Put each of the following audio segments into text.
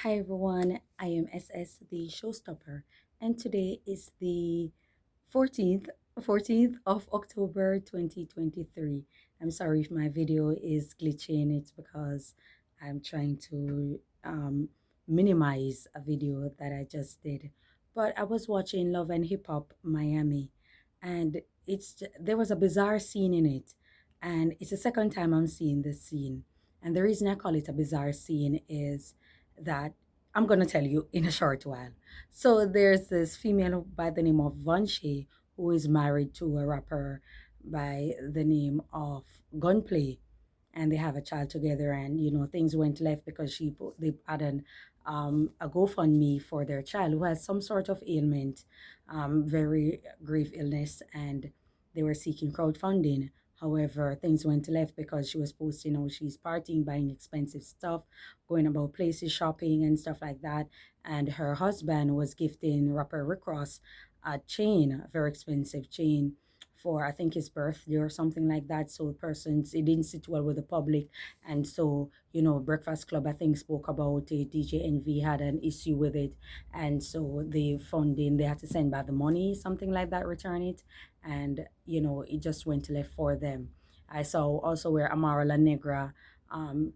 Hi everyone, I am SS the Showstopper, and today is the 14th 14th of October 2023. I'm sorry if my video is glitching, it's because I'm trying to minimize a video that I just did. But I was watching Love and Hip Hop Miami, and there was a bizarre scene in it, and it's the second time I'm seeing this scene. And the reason I call it a bizarre scene is that I'm going to tell you in a short while. So there's this female by the name of Vonshae who is married to a rapper by the name of Gunplay, and they have a child together. And things went left because they had a GoFundMe for their child who has some sort of ailment, very grave illness, and they were seeking crowdfunding. However, things went left because she was posting how she's partying, buying expensive stuff, going about places, shopping, and stuff like that. And her husband was gifting rapper Rick Ross a chain, a very expensive chain, for I think his birthday or something like that. So persons it didn't sit well with the public, and so Breakfast Club I think spoke about it. DJ Envy had an issue with it, and so the funding they had to send back the money, something like that, return it, and it just went left for them. I saw also where Amara La Negra um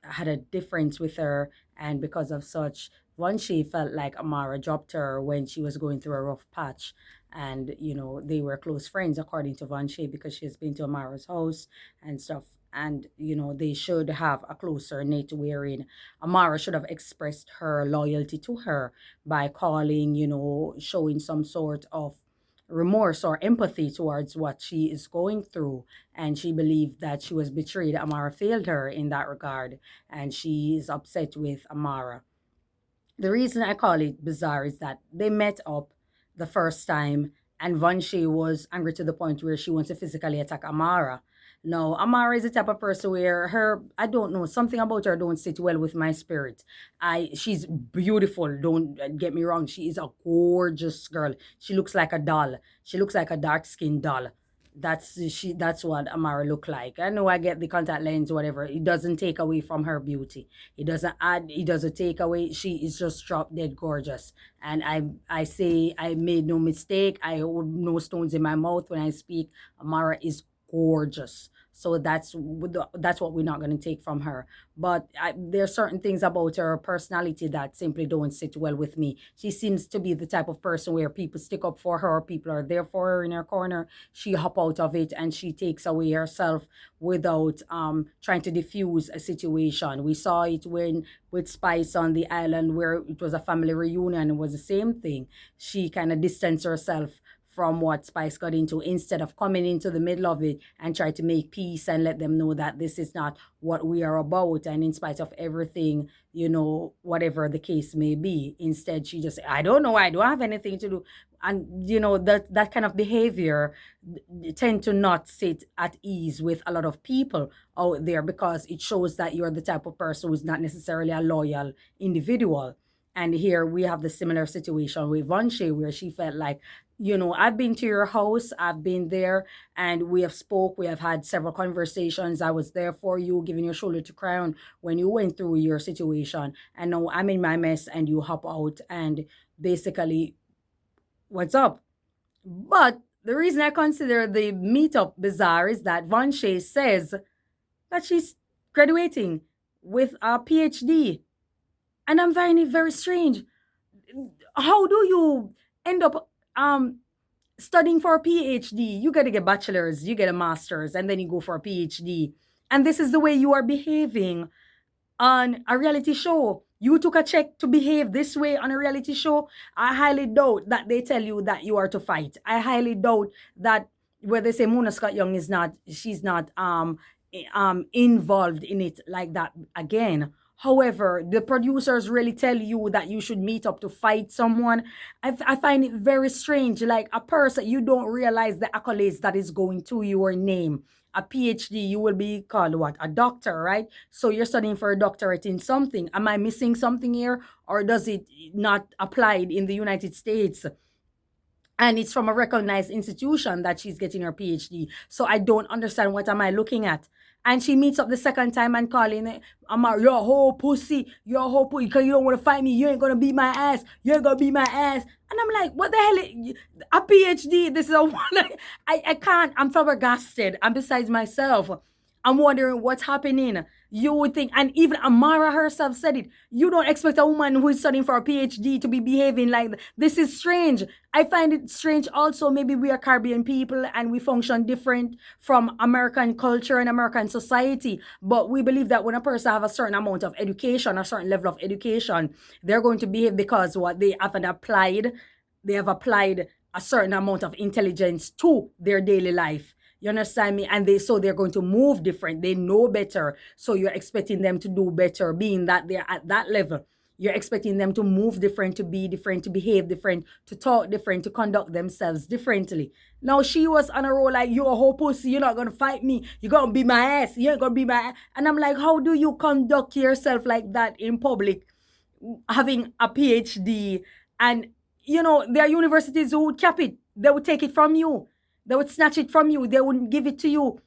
had a difference with her, and because of such, once she felt like Amara dropped her when she was going through a rough patch. And they were close friends according to Vonshae because she's been to Amara's house and stuff. And they should have a closer knit, wherein Amara should have expressed her loyalty to her by calling, showing some sort of remorse or empathy towards what she is going through. And she believed that she was betrayed. Amara failed her in that regard, and she is upset with Amara. The reason I call it bizarre is that they met up the first time, and Vonshae was angry to the point where she wants to physically attack Amara. No, Amara is the type of person where I don't know, something about her don't sit well with my spirit. She's beautiful, don't get me wrong. She is a gorgeous girl. She looks like a doll. She looks like a dark-skinned doll. That's what Amara look like. I know I get the contact lens, whatever. It doesn't take away from her beauty. It doesn't add, it doesn't take away. She is just drop dead gorgeous. And I say I made no mistake. I hold no stones in my mouth when I speak. Amara is gorgeous. So that's what we're not going to take from her. But there are certain things about her personality that simply don't sit well with me. She seems to be the type of person where people stick up for her, people are there for her in her corner. She hop out of it and she takes away herself without trying to diffuse a situation. We saw it when with Spice on the island where it was a family reunion. It was the same thing. She kind of distanced herself from what Spice got into instead of coming into the middle of it and try to make peace and let them know that this is not what we are about. And in spite of everything, whatever the case may be, instead she just, I don't know, I don't have anything to do. And that kind of behavior tend to not sit at ease with a lot of people out there, because it shows that you're the type of person who's not necessarily a loyal individual. And here we have the similar situation with Vonshae, where she felt like, I've been to your house, I've been there, and we have spoke, we have had several conversations. I was there for you, giving your shoulder to cry on when you went through your situation. And now I'm in my mess and you hop out and basically, what's up? But the reason I consider the meetup bizarre is that Vonshae says that she's graduating with a PhD. And I'm finding it very strange. How do you end up studying for a PhD? You got to get bachelor's, you get a master's, and then you go for a PhD. And this is the way you are behaving on a reality show. You took a check to behave this way on a reality show. I highly doubt that they tell you that you are to fight. I highly doubt that where they say Mona Scott Young is not, she's not involved in it like that again. However, the producers really tell you that you should meet up to fight someone. I find it very strange. Like a person, you don't realize the accolades that is going to your name. A PhD, you will be called what? A doctor, right? So you're studying for a doctorate in something. Am I missing something here? Or does it not applied in the United States? And it's from a recognized institution that she's getting her PhD. So I don't understand, what am I looking at? And she meets up the second time and calling it, I'm a your whole pussy, your whole pussy, because you don't want to fight me, you ain't gonna beat my ass, you ain't gonna beat my ass. And I'm like, what the hell? A PhD, this is a one. I can't, I'm flabbergasted. I'm besides myself. I'm wondering what's happening. You would think, and even Amara herself said it, you don't expect a woman who is studying for a PhD to be behaving like that. This is strange. I find it strange also. Maybe we are Caribbean people and we function different from American culture and American society. But we believe that when a person have a certain amount of education, a certain level of education, they're going to behave because what they have applied a certain amount of intelligence to their daily life. You understand me? And they're going to move different. They know better. So you're expecting them to do better, being that they're at that level. You're expecting them to move different, to be different, to behave different, to talk different, to conduct themselves differently. Now she was on a roll like, you're a whole pussy, you're not gonna fight me, you're gonna be my ass, you ain't gonna be my ass. And I'm like, how do you conduct yourself like that in public, having a PhD? And there are universities who would cap it, they would take it from you, they would snatch it from you, they wouldn't give it to you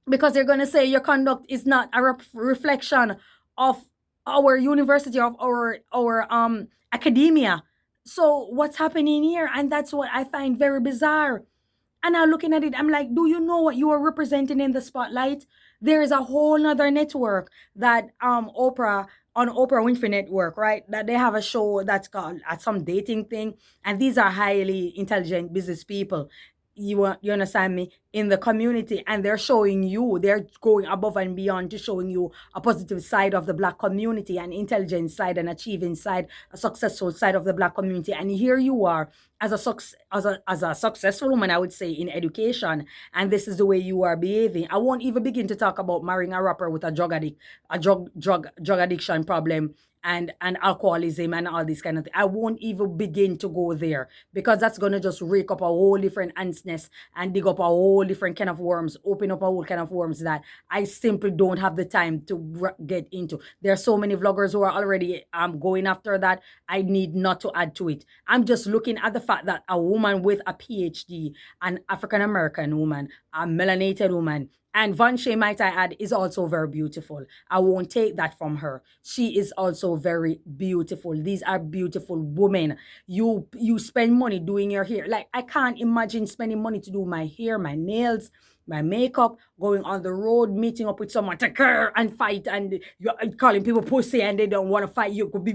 because they're going to say your conduct is not a reflection of our university, of our academia. So what's happening here? And that's what I find very bizarre. And I'm looking at it, I'm like, do you know what you are representing in the spotlight? There is a whole nother network that Oprah, on Oprah Winfrey Network, right? That they have a show that's called some dating thing. And these are highly intelligent business people. You understand me, in the community, and they're going above and beyond to showing you a positive side of the Black community, an intelligent side, an achieving side, a successful side of the Black community. And here you are as a successful woman, I would say, in education, and this is the way you are behaving. I won't even begin to talk about marrying a rapper with a drug addict, a drug addiction problem, and alcoholism and all this kind of thing. I won't even begin to go there because that's gonna just rake up a whole different ants nest and dig up a whole different kind of worms, open up a whole kind of worms that I simply don't have the time to get into. There are so many vloggers who are already going after that. I need not to add to it. I'm just looking at the fact that a woman with a PhD, an African American woman, a melanated woman, and Vonshae, might I add, is also very beautiful. I won't take that from her. She is also very beautiful. These are beautiful women. You spend money doing your hair. Like, I can't imagine spending money to do my hair, my nails, my makeup, going on the road, meeting up with someone to curl and fight, and you're calling people pussy and they don't want to fight you. Could be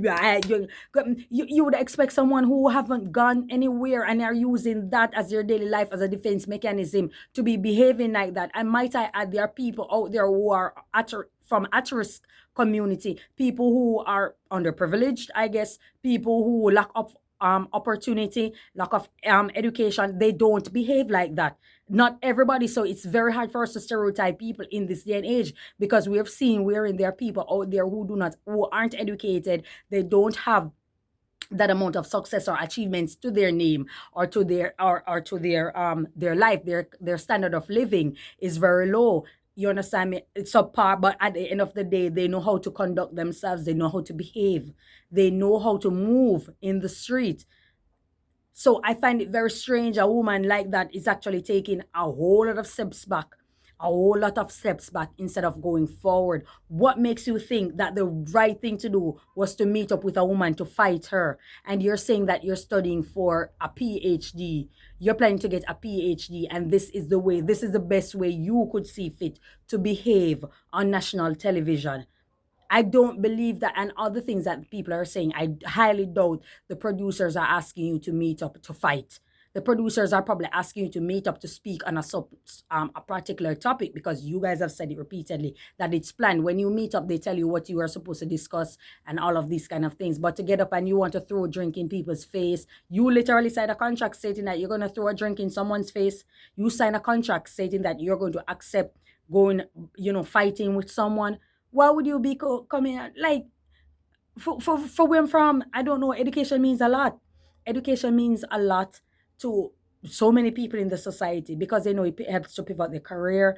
you would expect someone who haven't gone anywhere and are using that as their daily life as a defense mechanism to be behaving like that. And might I add, there are people out there who are from at-risk community, people who are underprivileged, I guess, people who lack of opportunity, lack of education. They don't behave like that. Not everybody. So it's very hard for us to stereotype people in this day and age because we have seen wherein there are people out there who aren't educated. They don't have that amount of success or achievements to their name or to their life. Their standard of living is very low. You understand me? It's subpar, but at the end of the day, they know how to conduct themselves. They know how to behave. They know how to move in the street. So I find it very strange a woman like that is actually taking a whole lot of steps back, instead of going forward. What makes you think that the right thing to do was to meet up with a woman to fight her? And you're saying that you're studying for a PhD. You're planning to get a PhD, and this is the best way you could see fit to behave on national television. I don't believe that, and other things that people are saying, I highly doubt the producers are asking you to meet up to fight. The producers are probably asking you to meet up to speak on a particular topic because you guys have said it repeatedly that it's planned. When you meet up, they tell you what you are supposed to discuss and all of these kind of things. But to get up and you want to throw a drink in people's face, you literally signed a contract stating that you're going to throw a drink in someone's face. You sign a contract stating that you're going to accept going, fighting with someone. Why would you be coming out like for where I'm from? I don't know. Education means a lot. Education means a lot to so many people in the society because they know it helps to pivot their career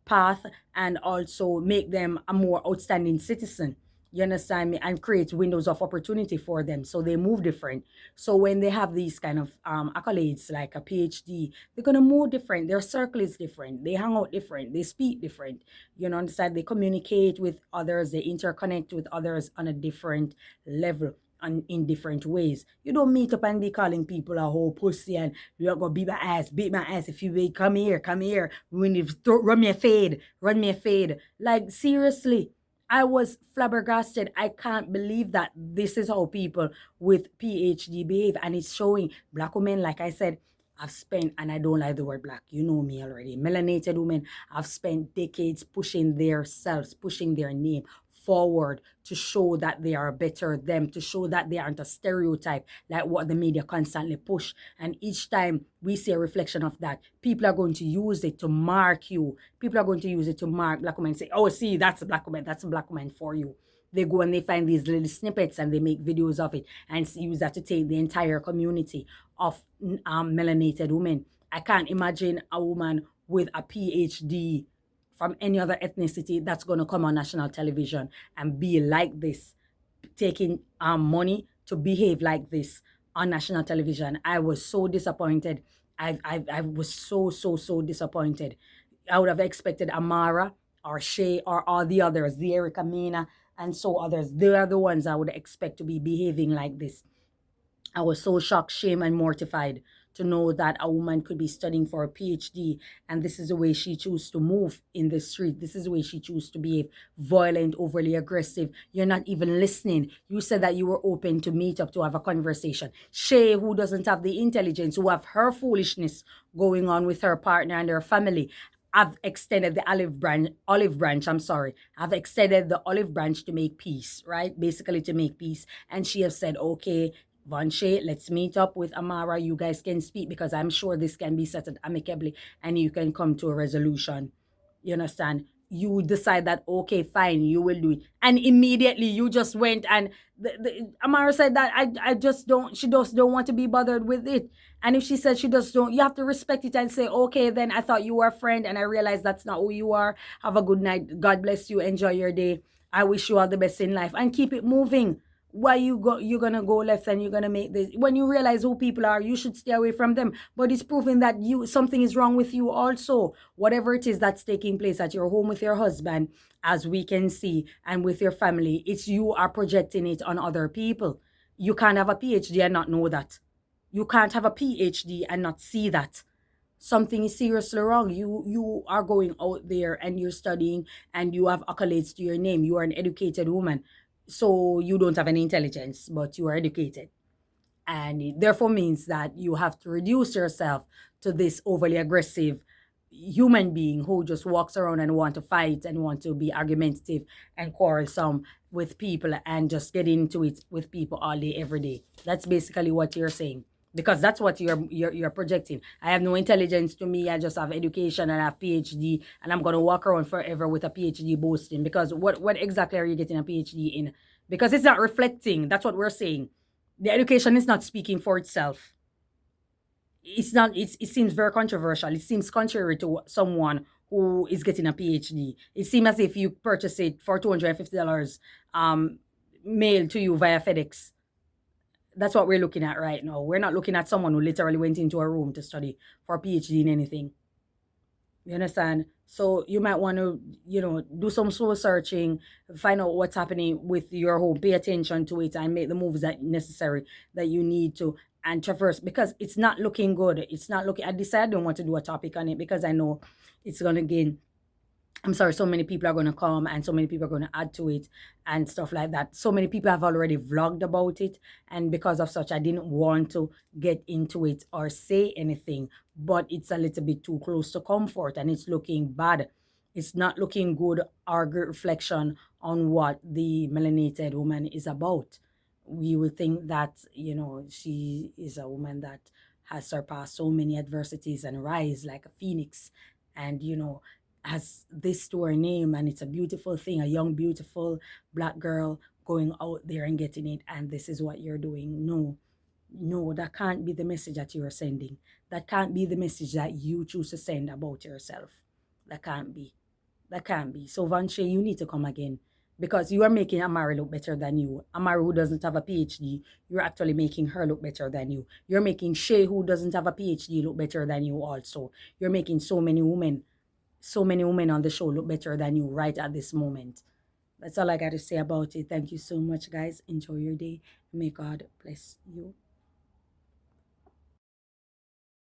path and also make them a more outstanding citizen. You understand me? And creates windows of opportunity for them. So they move different. So when they have these kind of accolades like a PhD, they're gonna move different. Their circle is different. They hang out different. They speak different. You know, understand? They communicate with others. They interconnect with others on a different level and in different ways. You don't meet up and be calling people a whole pussy and you're gonna beat my ass if you wait, come here. When you run me a fade, run me a fade. Like seriously, I was flabbergasted. I can't believe that this is how people with PhD behave, and it's showing. Black women, like I said, I've spent, and I don't like the word black, you know me already. Melanated women have spent decades pushing their selves, pushing their name forward to show that they are better them, to show that they aren't a stereotype like what the media constantly push. And each time we see a reflection of that, people are going to use it to mark you. People are going to use it to mark black women and say, oh, see, that's a black woman, that's a black woman for you. They go and they find these little snippets and they make videos of it and use that to take the entire community of melanated women. I can't imagine a woman with a PhD from any other ethnicity that's going to come on national television and be like this, taking money to behave like this on national television. I was so disappointed. I was so disappointed. I would have expected Amara or Shay or all the others, the Erica Mena and so others. They are the ones I would expect to be behaving like this. I was so shocked, shamed, and mortified to know that a woman could be studying for a PhD and this is the way she chose to move in the street. This is the way she chose to behave, violent, overly aggressive. You're not even listening. You said that you were open to meet up to have a conversation. Shay, who doesn't have the intelligence, who have her foolishness going on with her partner and her family, I've extended the olive branch, I'm sorry. I've extended the olive branch to make peace, right? Basically to make peace. And she has said, okay, Vonshae, let's meet up with Amara. You guys can speak because I'm sure this can be settled amicably and you can come to a resolution. You understand? You decide that, okay, fine, you will do it. And immediately you just went and Amara said that I just don't, she just don't want to be bothered with it. And if she said she just don't, you have to respect it and say, okay, then I thought you were a friend and I realized that's not who you are. Have a good night. God bless you. Enjoy your day. I wish you all the best in life and keep it moving. Why you're gonna go left and you're gonna make this? When you realize who people are, you should stay away from them. But it's proving that you something is wrong with you also. Whatever it is that's taking place at your home with your husband, as we can see, and with your family, it's you are projecting it on other people. You can't have a PhD and not know that. You can't have a PhD and not see that something is seriously wrong. You are going out there and you're studying and you have accolades to your name. You are an educated woman. So you don't have any intelligence, but you are educated. And it therefore means that you have to reduce yourself to this overly aggressive human being who just walks around and want to fight and want to be argumentative and quarrelsome with people and just get into it with people all day, every day. That's basically what you're saying. Because that's what you're projecting. I have no intelligence to me. I just have education and I have PhD, and I'm gonna walk around forever with a PhD boasting. Because what exactly are you getting a PhD in? Because it's not reflecting. That's what we're saying. The education is not speaking for itself. It's not. It seems very controversial. It seems contrary to someone who is getting a PhD. It seems as if you purchase it for $250, mailed to you via FedEx. That's what we're looking at right now. We're not looking at someone who literally went into a room to study for a PhD in anything. You understand? So you might want to, do some soul searching, find out what's happening with your home, pay attention to it, and make the moves that necessary that you need to and traverse, because it's not looking good. It's not looking. I decided I don't want to do a topic on it because I know it's gonna gain. I'm sorry, so many people are going to come and so many people are going to add to it and stuff like that. So many people have already vlogged about it. And because of such, I didn't want to get into it or say anything. But it's a little bit too close to comfort and it's looking bad. It's not looking good or good reflection on what the melanated woman is about. We would think that, she is a woman that has surpassed so many adversities and rise like a phoenix. And, has this to her name, and it's a beautiful thing, a young beautiful black girl going out there and getting it, and this is what you're doing. No, that can't be the message that you're sending. That can't be the message that you choose to send about yourself. That can't be. So Vonshae, you need to come again. because you are making Amari look better than you. Amari, who doesn't have a PhD, you're actually making her look better than you. You're making Shay, who doesn't have a PhD, look better than you also. You're making so many women on the show look better than you right at this moment. That's all I got to say about it. Thank you so much, guys. Enjoy your day. May God bless you.